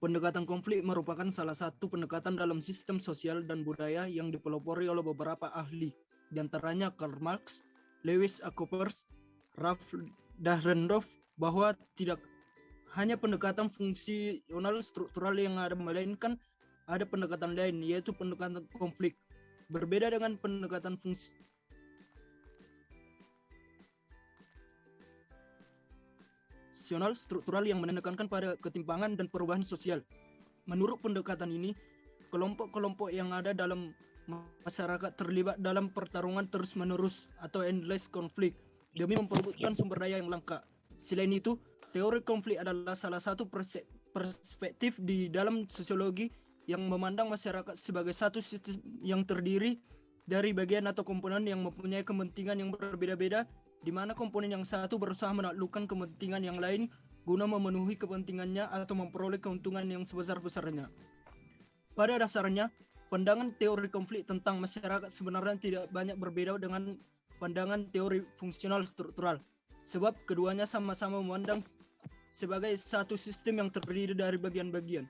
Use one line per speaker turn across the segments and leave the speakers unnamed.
Pendekatan konflik merupakan salah satu pendekatan dalam sistem sosial dan budaya yang dipelopori oleh beberapa ahli, di antaranya Karl Marx, Lewis Akopers, Ralph Dahrendorf, bahwa tidak hanya pendekatan fungsional struktural yang ada, melainkan ada pendekatan lain, yaitu pendekatan konflik. Berbeda dengan pendekatan fungsional struktural yang menekankan pada ketimpangan dan perubahan sosial. Menurut pendekatan ini, kelompok-kelompok yang ada dalam masyarakat terlibat dalam pertarungan terus-menerus atau endless konflik demi memperebutkan sumber daya yang langka. Selain itu, teori konflik adalah salah satu perspektif di dalam sosiologi yang memandang masyarakat sebagai satu sistem yang terdiri dari bagian atau komponen yang mempunyai kepentingan yang berbeda-beda, di mana komponen yang satu berusaha menaklukkan kepentingan yang lain guna memenuhi kepentingannya atau memperoleh keuntungan yang sebesar-besarnya. Pada dasarnya, pandangan teori konflik tentang masyarakat sebenarnya tidak banyak berbeda dengan pandangan teori fungsional struktural, sebab keduanya sama-sama memandang sebagai satu sistem yang terdiri dari bagian-bagian.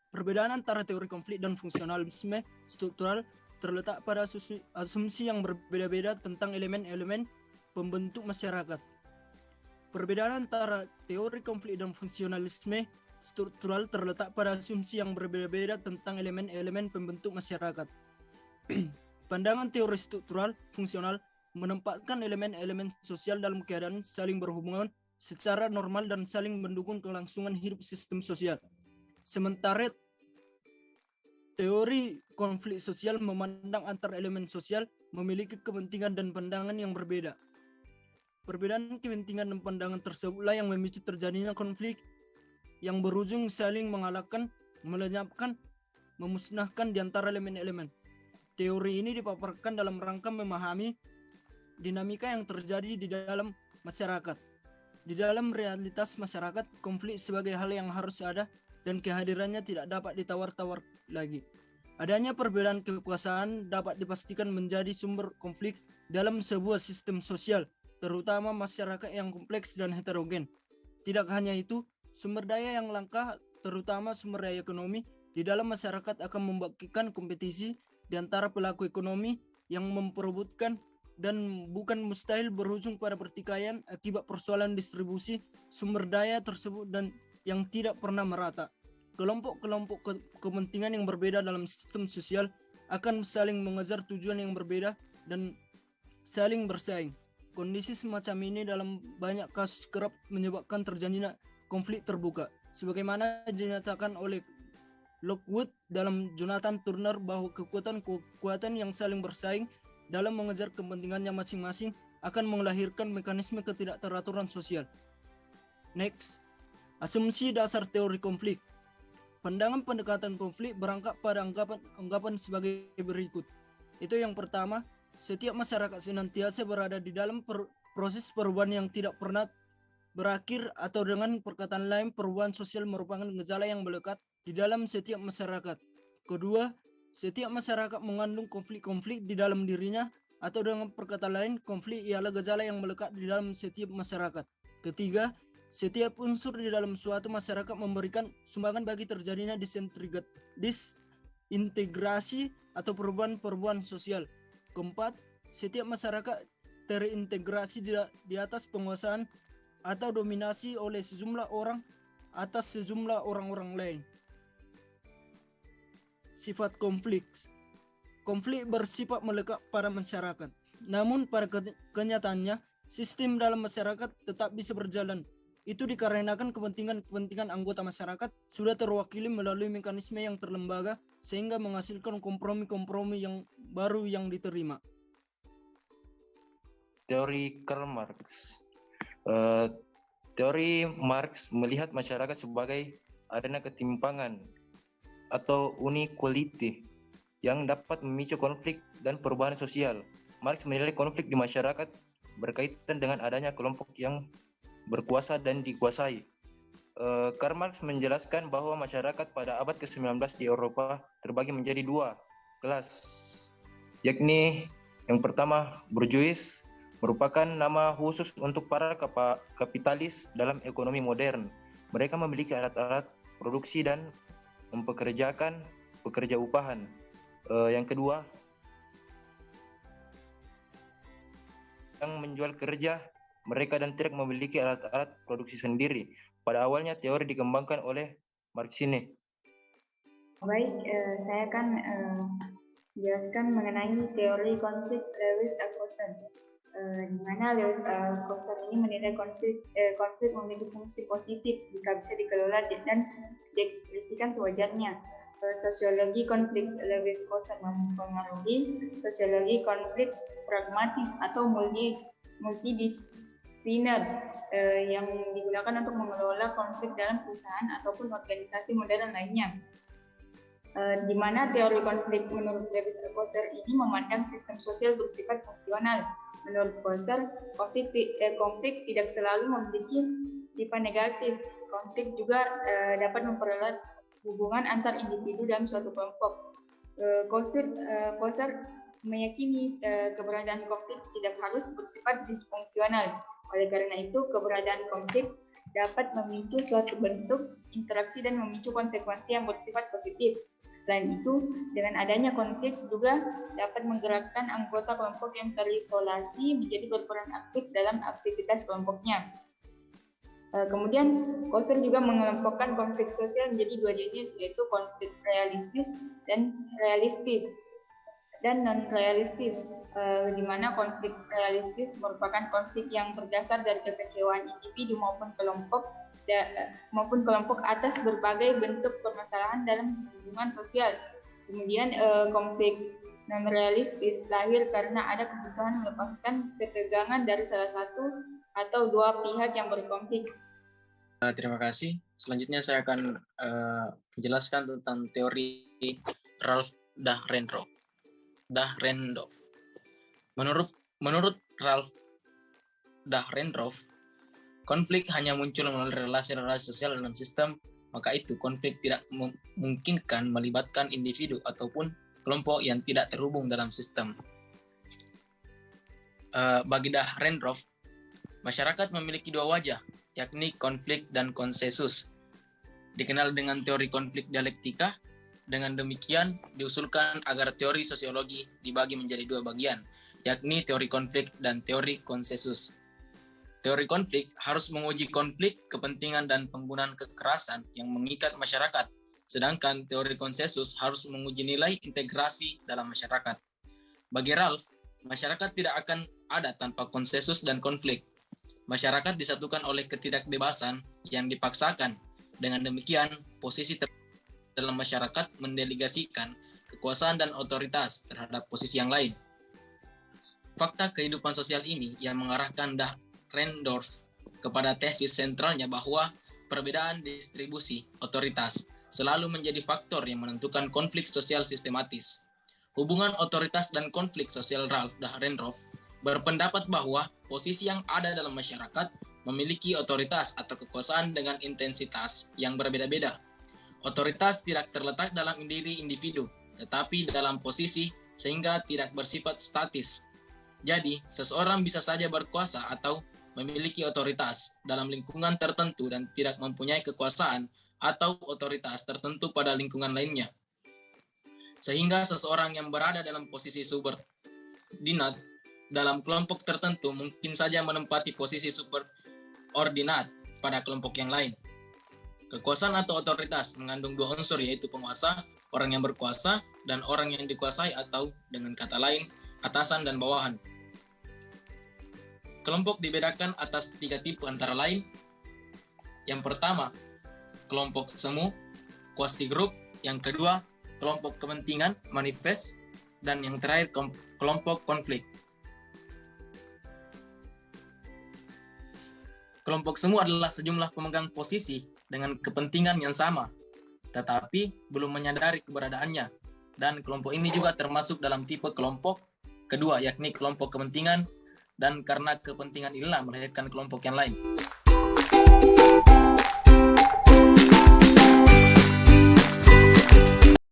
Perbedaan antara teori konflik dan fungsionalisme struktural terletak pada asumsi yang berbeda-beda tentang elemen-elemen pembentuk masyarakat. Perbedaan antara teori konflik dan fungsionalisme struktural terletak pada asumsi yang berbeda-beda tentang elemen-elemen pembentuk masyarakat. Pandangan teori struktural fungsional menempatkan elemen-elemen sosial dalam keadaan saling berhubungan secara normal dan saling mendukung kelangsungan hidup sistem sosial. Sementara teori konflik sosial memandang antar elemen sosial memiliki kepentingan dan pandangan yang berbeda. Perbedaan kepentingan dan pandangan tersebutlah yang memicu terjadinya konflik yang berujung saling mengalahkan, melenyapkan, memusnahkan di antara elemen-elemen. Teori ini dipaparkan dalam rangka memahami dinamika yang terjadi di dalam masyarakat. Di dalam realitas masyarakat, konflik sebagai hal yang harus ada dan kehadirannya tidak dapat ditawar-tawar lagi. Adanya perbedaan kekuasaan dapat dipastikan menjadi sumber konflik dalam sebuah sistem sosial, terutama masyarakat yang kompleks dan heterogen. Tidak hanya itu, sumber daya yang langka, terutama sumber daya ekonomi, di dalam masyarakat akan membangkitkan kompetisi di antara pelaku ekonomi yang memperebutkan dan bukan mustahil berujung pada pertikaian akibat persoalan distribusi sumber daya tersebut dan yang tidak pernah merata. Kelompok-kelompok kepentingan yang berbeda dalam sistem sosial akan saling mengejar tujuan yang berbeda dan saling bersaing. Kondisi semacam ini dalam banyak kasus kerap menyebabkan terjadinya konflik terbuka, sebagaimana dinyatakan oleh Lockwood dalam Jonathan Turner bahwa kekuatan yang saling bersaing dalam mengejar kepentingannya masing-masing akan melahirkan mekanisme ketidakteraturan sosial. Next, asumsi dasar teori konflik. Pandangan pendekatan konflik berangkat pada anggapan sebagai berikut. Itu yang pertama, setiap masyarakat senantiasa berada di dalam proses perubahan yang tidak pernah berakhir, atau dengan perkataan lain, perubahan sosial merupakan gejala yang melekat di dalam setiap masyarakat. Kedua, setiap masyarakat mengandung konflik-konflik di dalam dirinya, atau dengan perkataan lain, konflik ialah gejala yang melekat di dalam setiap masyarakat. Ketiga, setiap unsur di dalam suatu masyarakat memberikan sumbangan bagi terjadinya disintegrasi atau perubahan-perubahan sosial. Keempat, setiap masyarakat terintegrasi di atas penguasaan atau dominasi oleh sejumlah orang atas sejumlah orang-orang lain. Sifat konflik. Konflik bersifat melekat pada masyarakat. Namun pada kenyataannya, sistem dalam masyarakat tetap bisa berjalan. Itu dikarenakan kepentingan anggota masyarakat sudah terwakili melalui mekanisme yang terlembaga sehingga menghasilkan kompromi-kompromi yang baru yang diterima.
Teori Karl Marx. Teori Marx melihat masyarakat sebagai arena ketimpangan atau inequality yang dapat memicu konflik dan perubahan sosial. Marx menilai konflik di masyarakat berkaitan dengan adanya kelompok yang berkuasa dan dikuasai. Karl Marx menjelaskan bahwa masyarakat pada abad ke-19 di Eropa terbagi menjadi dua kelas, yakni yang pertama bourgeois, merupakan nama khusus untuk para kapitalis dalam ekonomi modern. Mereka memiliki alat-alat produksi dan mempekerjakan pekerja upahan. Yang kedua, yang menjual kerja mereka dan tidak memiliki alat-alat produksi sendiri. Pada awalnya teori dikembangkan oleh Marx ini.
Baik, saya akan jelaskan mengenai teori konflik Lewis Althusser. Di mana Lewis Althusser ini menilai konflik memiliki fungsi positif jika bisa dikelola dan diekspresikan sewajarnya. Sosiologi konflik Lewis Althusser mempengaruhi sosiologi konflik pragmatis atau multidisipliner yang digunakan untuk mengelola konflik dalam perusahaan ataupun organisasi modern lainnya. Di mana teori konflik menurut Lewis Althusser ini memandang sistem sosial bersifat fungsional. Menurut Althusser, konflik tidak selalu memiliki sifat negatif. Konflik juga dapat mempererat hubungan antar individu dalam suatu kelompok. Althusser meyakini keberadaan konflik tidak harus bersifat disfungsional. Oleh karena itu, keberadaan konflik dapat memicu suatu bentuk interaksi dan memicu konsekuensi yang bersifat positif. Selain itu, dengan adanya konflik juga dapat menggerakkan anggota kelompok yang terisolasi menjadi berperan aktif dalam aktivitas kelompoknya. Kemudian, Althusser juga mengelompokkan konflik sosial menjadi dua jenis, yaitu konflik realistis dan non-realistis, di mana konflik realistis merupakan konflik yang berdasar dari kekecewaan individu maupun kelompok atas berbagai bentuk permasalahan dalam hubungan sosial. Kemudian konflik non-realistis lahir karena ada kebutuhan melepaskan ketegangan dari salah satu atau dua pihak yang berkonflik.
Terima kasih. Selanjutnya saya akan menjelaskan tentang teori Ralph Dahrendorf. Menurut Ralph Dahrendorf, konflik hanya muncul melalui relasi-relasi sosial dalam sistem, maka itu konflik tidak memungkinkan melibatkan individu ataupun kelompok yang tidak terhubung dalam sistem. Bagi Dahrendorf, masyarakat memiliki dua wajah, yakni konflik dan konsensus. Dikenal dengan teori konflik dialektika. Dengan demikian, diusulkan agar teori sosiologi dibagi menjadi dua bagian, yakni teori konflik dan teori konsensus. Teori konflik harus menguji konflik, kepentingan, dan penggunaan kekerasan yang mengikat masyarakat, sedangkan teori konsensus harus menguji nilai integrasi dalam masyarakat. Bagi Ralph, masyarakat tidak akan ada tanpa konsensus dan konflik. Masyarakat disatukan oleh ketidakbebasan yang dipaksakan. Dengan demikian, posisi dalam masyarakat mendelegasikan kekuasaan dan otoritas terhadap posisi yang lain. Fakta kehidupan sosial ini yang mengarahkan Dahrendorf kepada tesis sentralnya bahwa perbedaan distribusi otoritas selalu menjadi faktor yang menentukan konflik sosial sistematis. Hubungan otoritas dan konflik sosial Ralph Dahrendorf berpendapat bahwa posisi yang ada dalam masyarakat memiliki otoritas atau kekuasaan dengan intensitas yang berbeda-beda. Otoritas tidak terletak dalam diri individu, tetapi dalam posisi sehingga tidak bersifat statis. Jadi, seseorang bisa saja berkuasa atau memiliki otoritas dalam lingkungan tertentu dan tidak mempunyai kekuasaan atau otoritas tertentu pada lingkungan lainnya. Sehingga seseorang yang berada dalam posisi subordinat dalam kelompok tertentu mungkin saja menempati posisi subordinat pada kelompok yang lain. Kekuasaan atau otoritas mengandung dua unsur, yaitu penguasa, orang yang berkuasa, dan orang yang dikuasai, atau dengan kata lain, atasan dan bawahan. Kelompok dibedakan atas 3 tipe antara lain. Yang pertama, kelompok semu, quasi group. Yang kedua, kelompok kepentingan, manifest. Dan yang terakhir, kelompok konflik. Kelompok semu adalah sejumlah pemegang posisi dengan kepentingan yang sama, tetapi belum menyadari keberadaannya. Dan kelompok ini juga termasuk dalam tipe kelompok kedua, yakni kelompok kepentingan, dan karena kepentingan inilah melahirkan kelompok yang lain.